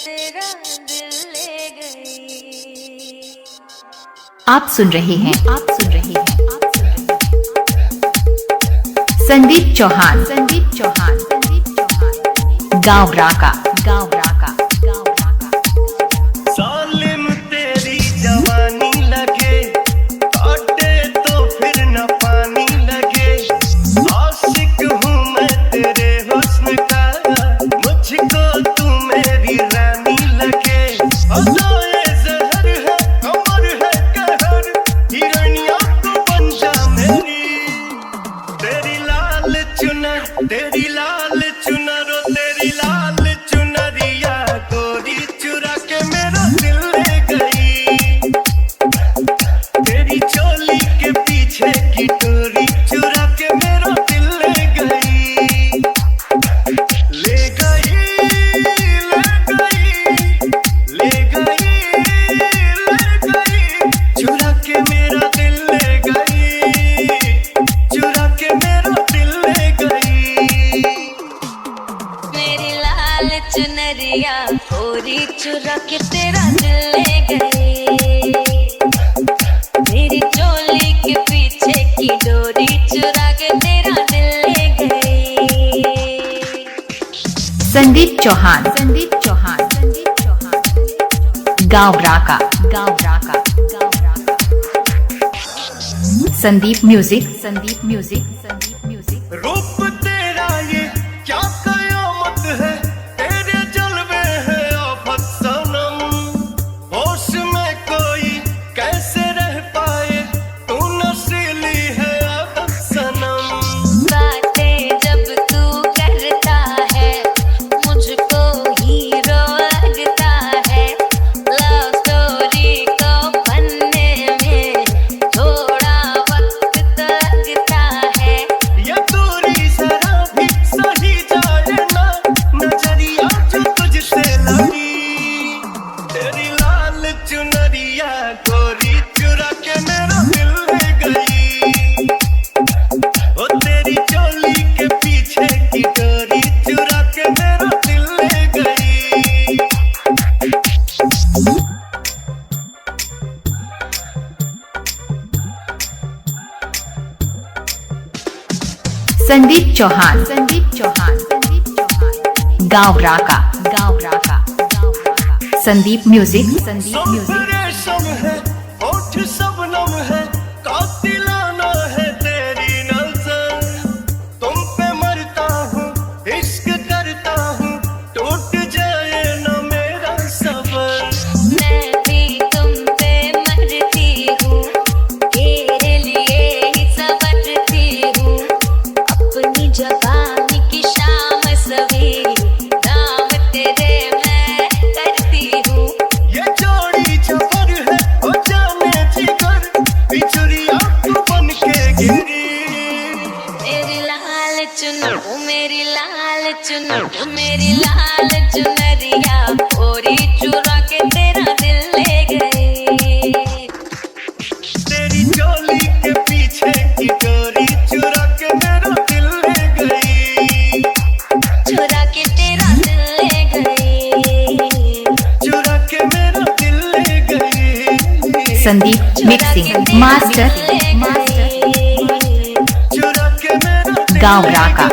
तेरा दिल ले गई। आप सुन रहे हैं संदीप चौहान गाँव राका। सालिम तेरी जवानी लगे, काटे तो फिर न पानी लगे। आशिक हूँ मैं तेरे हुस्न का, मुझको तू मेरी रानी लगे। अदाए ज़हर है, कमर है कहर, हिरनिया तू बन जा मेरी। तेरी लाल चुनर ओ तेरी लाल चुनरिया गोरी चुरा के मेरा दिल ले गई। तेरी चोली के पीछे की डोरी चुरा के मेरा दिल ले गई। ले गई, ले गई, ले गई, चुरा के मेरा दिल ले गई, चुरा के मेरा दिल ले गई। मेरी लाल चुनरिया गोरी चुरा के तेरा दिल ले गई। मेरी चोली के पीछे की डोरी चुरा के तेरा दिल ले गई। संदीप चौहान गाँव राका। संदीप म्यूजिक। रूप तेरा ये क्या कयामत है, तेरे जलवे है आफत सनम। होश में कोई कैसे रह पाए, तू नशीली है आदत सनम। बातें जब तू करता है, मुझको हीरो लगता है। लव स्टोरी को बनने में थोड़ा वक्त तो लगता है। ये दूरी जरा भी सही जाए ना, नजरिया जो तुझसे लगी। तेरी लाल चुनरिया गोरी चुरा के मेरा दिल ले गई। ओ तेरी चोली के पीछे की डोरी चुरा के मेरा दिल ले गई। संदीप चौहान गाँव राका। संदीप म्यूजिक। सब रेशम है, होठ शबनम है, कातिलाना है तेरी नजर। तुम पे मरता हूँ, इश्क करता हूँ, टूट जाए न मेरा सबर। मैं भी तुम पे मरती हूँ, तेरे लिए ही संवरती हूँ। अपनी जवानी की शाम सवेरे नाम तेरे मैं करती हूँ। ये जोड़ी जबर है, ओ जाने जिगर, बिछुरिया तू बन के गिरी। मेरी लाल चुनर मेरी लाल चुनर मेरी लाल चुनरिया गोरी चुरा के तेरा दिल ले गई। तेरी चोली के पीछे की डोरी चुरा के मेरा दिल ले गई। चुरा के तेरा दिल ले गई। चुरा के मेरा दिल ले गई। संदीप मिक्सिंग मास्टर चुरा के मेरा दिल गाँव राका।